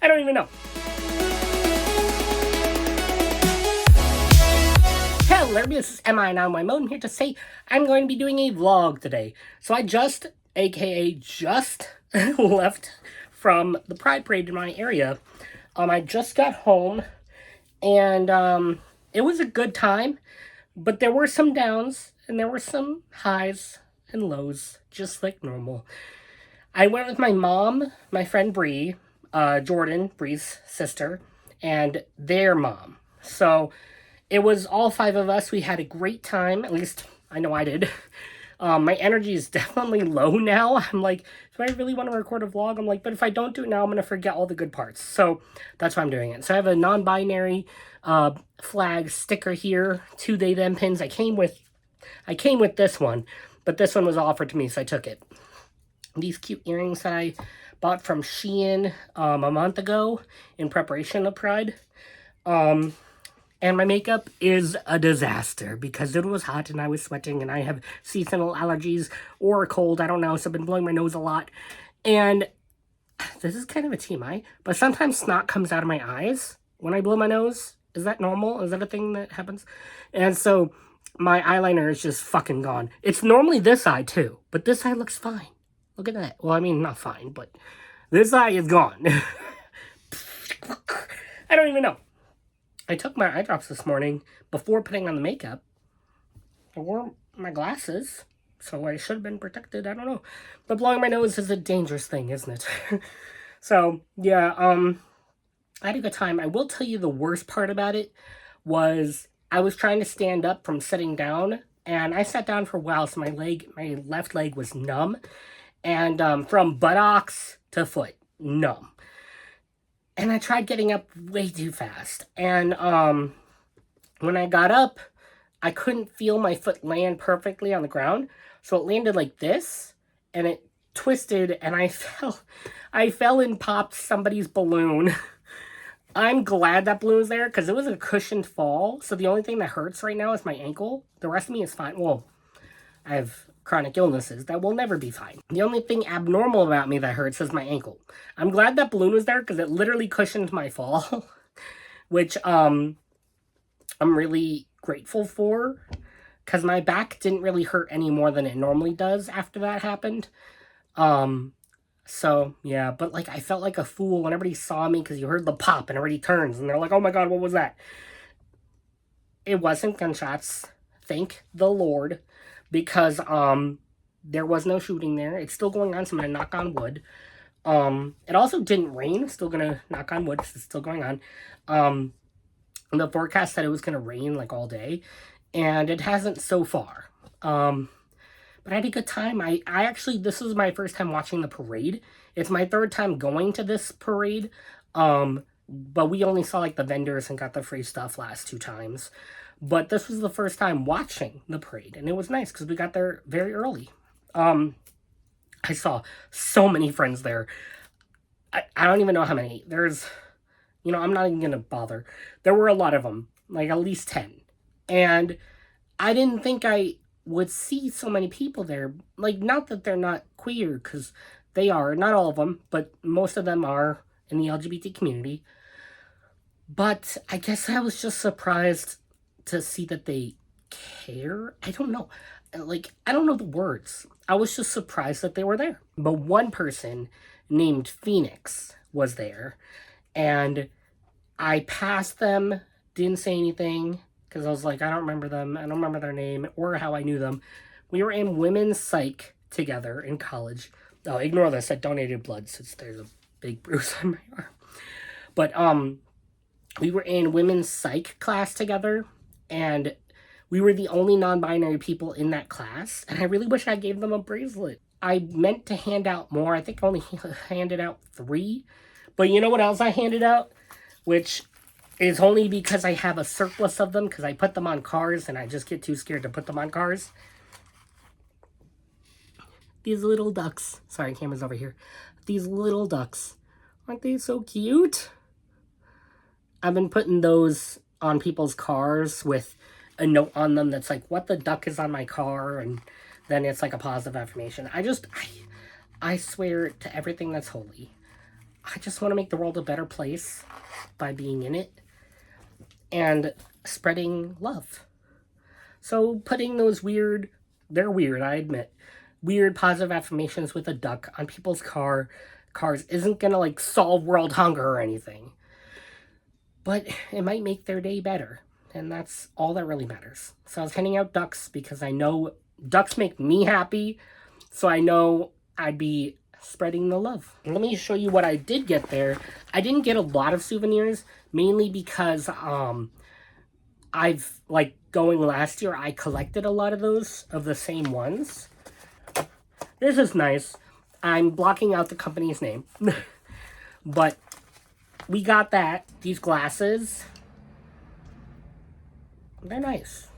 I don't even know. Hello, this is Emma, and I'm here to say I'm going to be doing a vlog today. So I just, aka just, left from the Pride Parade in my area. I just got home, and it was a good time, but there were some downs, and there were some highs and lows, just like normal. I went with my mom, my friend Bree, Jordan, Bree's sister, and their mom. So it was all five of us. We had a great time. At least I know I did. My energy is definitely low now. I'm like, do I really want to record a vlog? I'm like, but if I don't do it now, I'm going to forget all the good parts. So that's why I'm doing it. So I have a non-binary flag sticker here, 2 they them pins. I came with this one, but this one was offered to me, so I took it. These cute earrings that I bought from Shein a month ago in preparation of Pride. And my makeup is a disaster because it was hot and I was sweating and I have seasonal allergies or a cold. I don't know, so I've been blowing my nose a lot. And this is kind of a TMI, but sometimes snot comes out of my eyes when I blow my nose. Is that normal? Is that a thing that happens? And so my eyeliner is just fucking gone. It's normally this eye too, but this eye looks fine. Look at that. Well, I mean, not fine, but this eye is gone. I don't even know. I took my eye drops this morning before putting on the makeup. I wore my glasses, so I should have been protected. I don't know. But blowing my nose is a dangerous thing, isn't it? So, yeah, I had a good time. I will tell you the worst part about it was I was trying to stand up from sitting down, and I sat down for a while, so my left leg was numb. And from buttocks to foot, numb. And I tried getting up way too fast. And when I got up, I couldn't feel my foot land perfectly on the ground. So it landed like this, and it twisted, and I fell and popped somebody's balloon. I'm glad that balloon was there, because it was a cushioned fall. So the only thing that hurts right now is my ankle. The rest of me is fine. Well, I have chronic illnesses that will never be fine. The only thing abnormal about me that hurts is my ankle. I'm glad that balloon was there because it literally cushioned my fall, which I'm really grateful for, because my back didn't really hurt any more than it normally does after that happened. So yeah, but like I felt like a fool when everybody saw me because you heard the pop and everybody turns and they're like, oh my god, what was that? It wasn't gunshots, thank the Lord. Because there was no shooting there. It's still going on, so I'm going to knock on wood. It also didn't rain. Still going to knock on wood. It's still going on. The forecast said it was going to rain like all day. And it hasn't so far. But I had a good time. I actually, this was my first time watching the parade. It's my third time going to this parade. But we only saw like the vendors and got the free stuff last 2 times. But this was the first time watching the parade, and it was nice because we got there very early. I saw so many friends there. I don't even know how many. There's, I'm not even going to bother. There were a lot of them, like at least 10. And I didn't think I would see so many people there. Like, not that they're not queer, because they are. Not all of them, but most of them are in the LGBT community. But I guess I was just surprised to see that they care. I don't know. Like, I don't know the words. I was just surprised that they were there. But one person named Phoenix was there. And I passed them, didn't say anything, because I was like, I don't remember them. I don't remember their name or how I knew them. We were in women's psych together in college. Oh, ignore this. I donated blood since there's a big bruise on my arm. But, we were in women's psych class together. And we were the only non-binary people in that class. And I really wish I gave them a bracelet. I meant to hand out more. I think I only handed out 3. But you know what else I handed out? Which is only because I have a surplus of them. Because I put them on cars and I just get too scared to put them on cars. These little ducks. Sorry, camera's over here. These little ducks. Aren't they so cute? I've been putting those on people's cars with a note on them that's like, what the duck is on my car, and then it's like a positive affirmation. I swear to everything that's holy. I just want to make the world a better place by being in it and spreading love. So putting those weird, they're weird, I admit, weird positive affirmations with a duck on people's cars isn't gonna like solve world hunger or anything. But it might make their day better. And that's all that really matters. So I was handing out ducks because I know ducks make me happy. So I know I'd be spreading the love. Let me show you what I did get there. I didn't get a lot of souvenirs, mainly because I've, like, going last year, I collected a lot of those, of the same ones. This is nice. I'm blocking out the company's name. But we got that. These glasses. They're nice.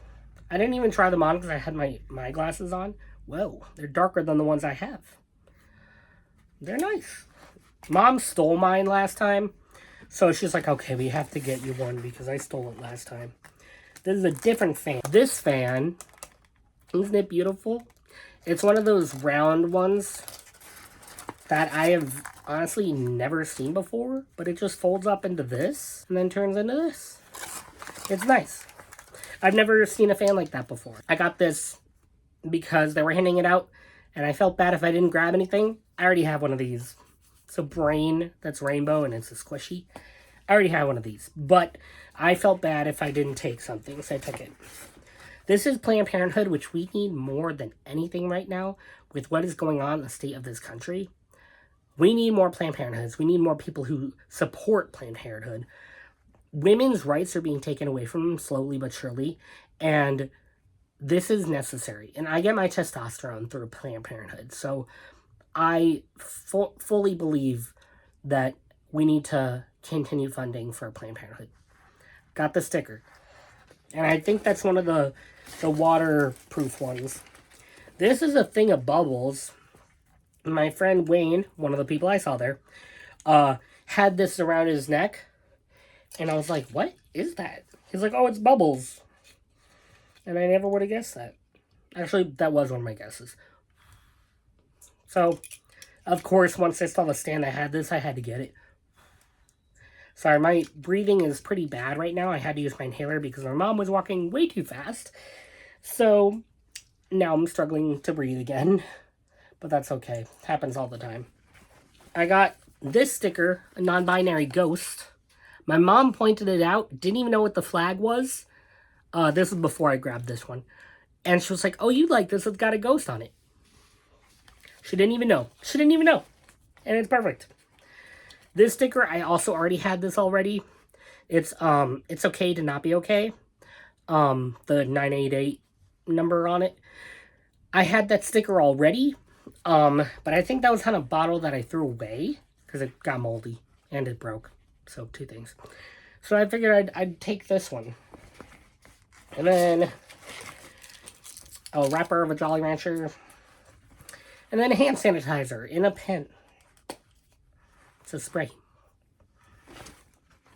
I didn't even try them on because I had my glasses on. Whoa, they're darker than the ones I have. They're nice. Mom stole mine last time. So she's like, okay, we have to get you one because I stole it last time. This is a different fan. This fan, isn't it beautiful? It's one of those round ones that I have honestly never seen before. But it just folds up into this and then turns into this. It's nice. I've never seen a fan like that before. I got this because they were handing it out. And I felt bad if I didn't grab anything. I already have one of these. It's a brain that's rainbow and it's a squishy. I already have one of these. But I felt bad if I didn't take something, so I took it. This is Planned Parenthood, which we need more than anything right now with what is going on in the state of this country. We need more Planned Parenthoods. We need more people who support Planned Parenthood. Women's rights are being taken away from them slowly but surely. And this is necessary. And I get my testosterone through Planned Parenthood. So I fully believe that we need to continue funding for Planned Parenthood. Got the sticker. And I think that's one of the waterproof ones. This is a thing of bubbles. My friend Wayne, one of the people I saw there, had this around his neck. And I was like, what is that? He's like, oh, it's bubbles. And I never would have guessed that. Actually, that was one of my guesses. So, of course, once I saw the stand that had this, I had to get it. Sorry, my breathing is pretty bad right now. I had to use my inhaler because my mom was walking way too fast. So, now I'm struggling to breathe again. But that's okay. It happens all the time. I got this sticker, a non-binary ghost. My mom pointed it out. Didn't even know what the flag was. This was before I grabbed this one. And she was like, oh, you like this? It's got a ghost on it. She didn't even know. She didn't even know. And it's perfect. This sticker, I also already had this already. It's okay to not be okay. The 988 number on it. I had that sticker already. But I think that was on a bottle that I threw away. Because it got moldy. And it broke. So, two things. So I figured I'd take this one. And then a wrapper of a Jolly Rancher. And then a hand sanitizer in a pen. It's a spray.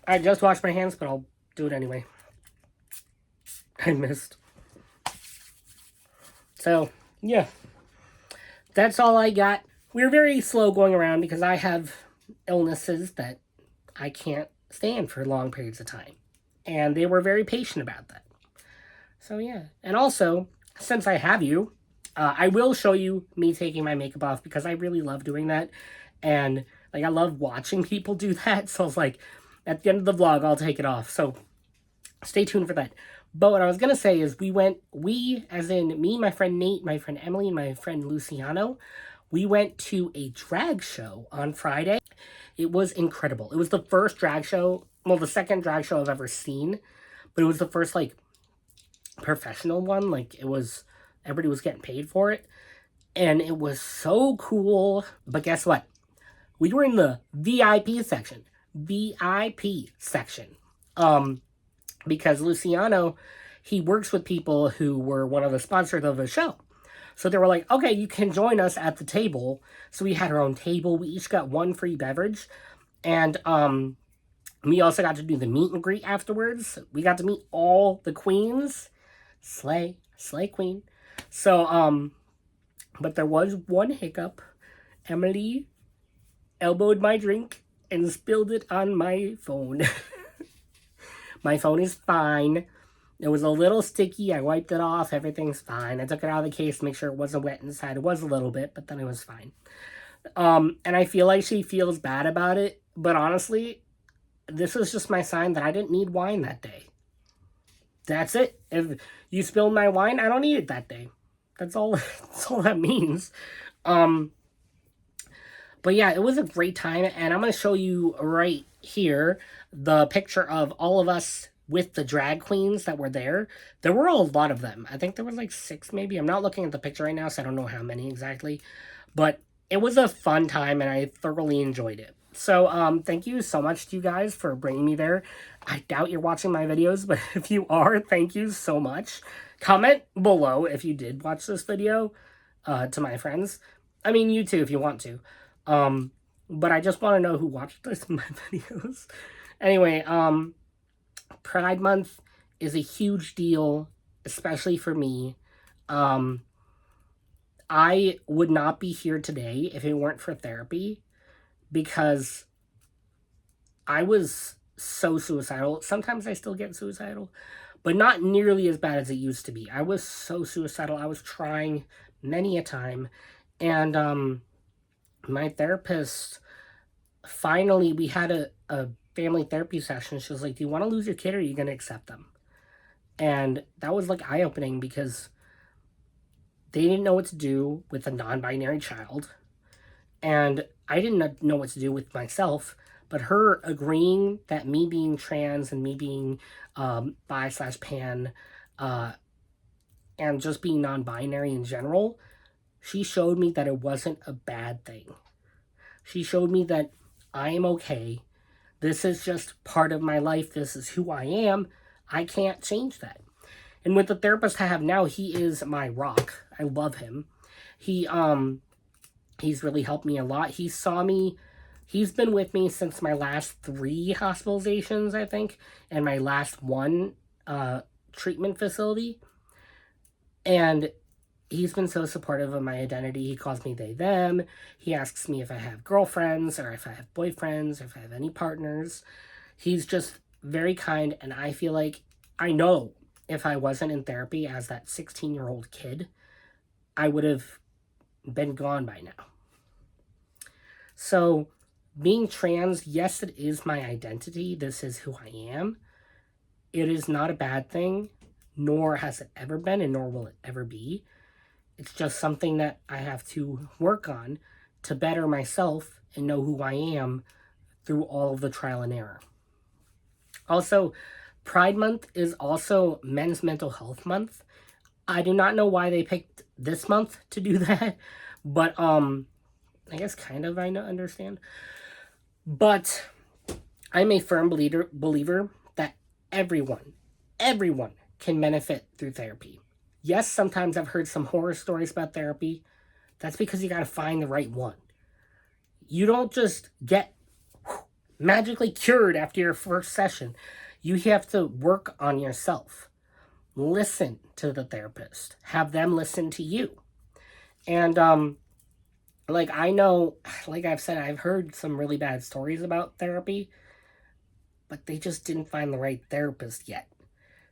I just washed my hands, but I'll do it anyway. I missed. So, yeah. That's all I got. We're very slow going around because I have illnesses that I can't stand for long periods of time. And they were very patient about that. So, yeah. And also, since I have you, I will show you me taking my makeup off because I really love doing that. And, like, I love watching people do that. So, it's like, at the end of the vlog, I'll take it off. So, stay tuned for that. But what I was going to say is we, as in me, my friend Nate, my friend Emily, and my friend Luciano, we went to a drag show on Friday. It was incredible. It was the first drag show, well, the second drag show I've ever seen. But it was the first, like, professional one. Like, it was, everybody was getting paid for it. And it was so cool. But guess what? We were in the VIP section. VIP section. Because Luciano, he works with people who were one of the sponsors of the show. So they were like, okay, you can join us at the table. So we had our own table. We each got one free beverage. And we also got to do the meet and greet afterwards. We got to meet all the queens. Slay queen. So, but there was one hiccup. Emily elbowed my drink and spilled it on my phone. My phone is fine. It was a little sticky. I wiped it off. Everything's fine. I took it out of the case to make sure it wasn't wet inside. It was a little bit, but then it was fine. And I feel like she feels bad about it. But honestly, this is just my sign that I didn't need wine that day. That's it. If you spilled my wine, I don't need it that day. That's all. That's all that means. But yeah, it was a great time, and I'm going to show you right here the picture of all of us with the drag queens that were there. There were a lot of them. I think there was like 6 maybe. I'm not looking at the picture right now, so I don't know how many exactly. But it was a fun time, and I thoroughly enjoyed it. So, thank you so much to you guys for bringing me there. I doubt you're watching my videos, but if you are, thank you so much. Comment below if you did watch this video, to my friends. I mean, you too, if you want to. But I just want to know who watched this in my videos. Anyway, Pride Month is a huge deal, especially for me. I would not be here today if it weren't for therapy, because I was so suicidal. Sometimes I still get suicidal, but not nearly as bad as it used to be. I was so suicidal. I was trying many a time, and my therapist, finally, we had a family therapy session. She was like, do you want to lose your kid, or are you going to accept them? And that was like eye-opening, because they didn't know what to do with a non-binary child, and I didn't know what to do with myself. But her agreeing that me being trans and me being bi/pan, and just being non-binary in general, she showed me that it wasn't a bad thing. She showed me that I am okay. This is just part of my life. This is who I am. I can't change that. And with the therapist I have now, he is my rock. I love him. He's really helped me a lot. He's been with me since my last 3 hospitalizations, I think, and my last 1 treatment facility. And he's been so supportive of my identity. He calls me they, them. He asks me if I have girlfriends or if I have boyfriends or if I have any partners. He's just very kind, and I feel like, I know if I wasn't in therapy as that 16-year-old kid, I would have been gone by now. So, being trans, yes, it is my identity. This is who I am. It is not a bad thing, nor has it ever been, and nor will it ever be. It's just something that I have to work on to better myself and know who I am through all of the trial and error. Also, Pride Month is also Men's Mental Health Month. I do not know why they picked this month to do that, but I guess kind of I understand. But I'm a firm believer that everyone can benefit through therapy. Yes, sometimes I've heard some horror stories about therapy. That's because you got to find the right one. You don't just get magically cured after your first session. You have to work on yourself. Listen to the therapist. Have them listen to you. And like, I know, like I've said, I've heard some really bad stories about therapy, but they just didn't find the right therapist yet.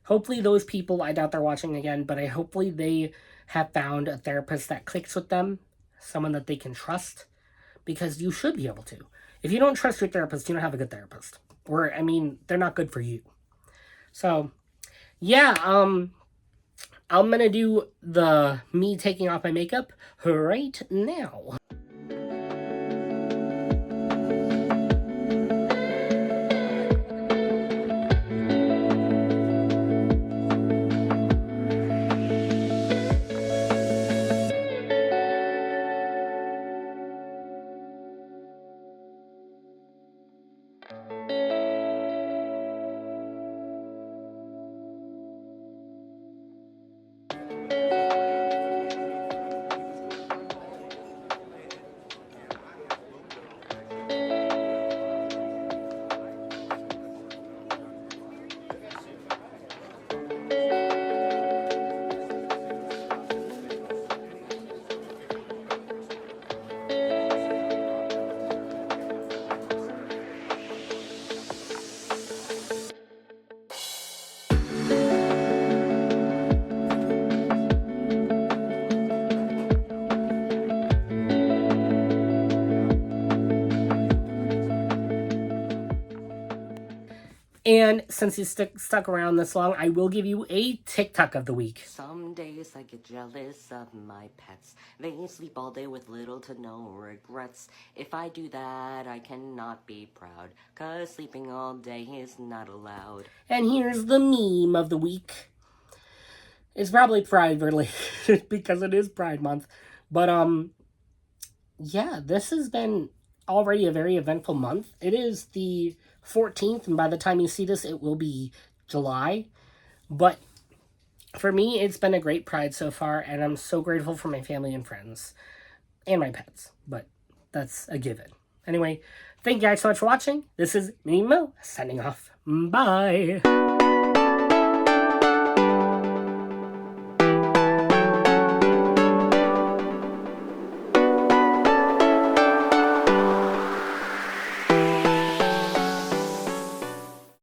Hopefully those people, I doubt they're watching again, but hopefully they have found a therapist that clicks with them, someone that they can trust, because you should be able to. If you don't trust your therapist, you don't have a good therapist. Or, I mean, they're not good for you. So, yeah, I'm gonna do the me taking off my makeup right now. And since you stuck around this long, I will give you a TikTok of the week. Some days I get jealous of my pets. They sleep all day with little to no regrets. If I do that, I cannot be proud, 'cause sleeping all day is not allowed. And here's the meme of the week. It's probably Pride related because it is Pride Month. But yeah, this has been already a very eventful month. It is the 14th, and by the time you see this, it will be July. But for me, it's been a great Pride so far, and I'm so grateful for my family and friends. And my pets, but that's a given. Anyway, thank you guys so much for watching. This is me, Mo, signing off. Bye!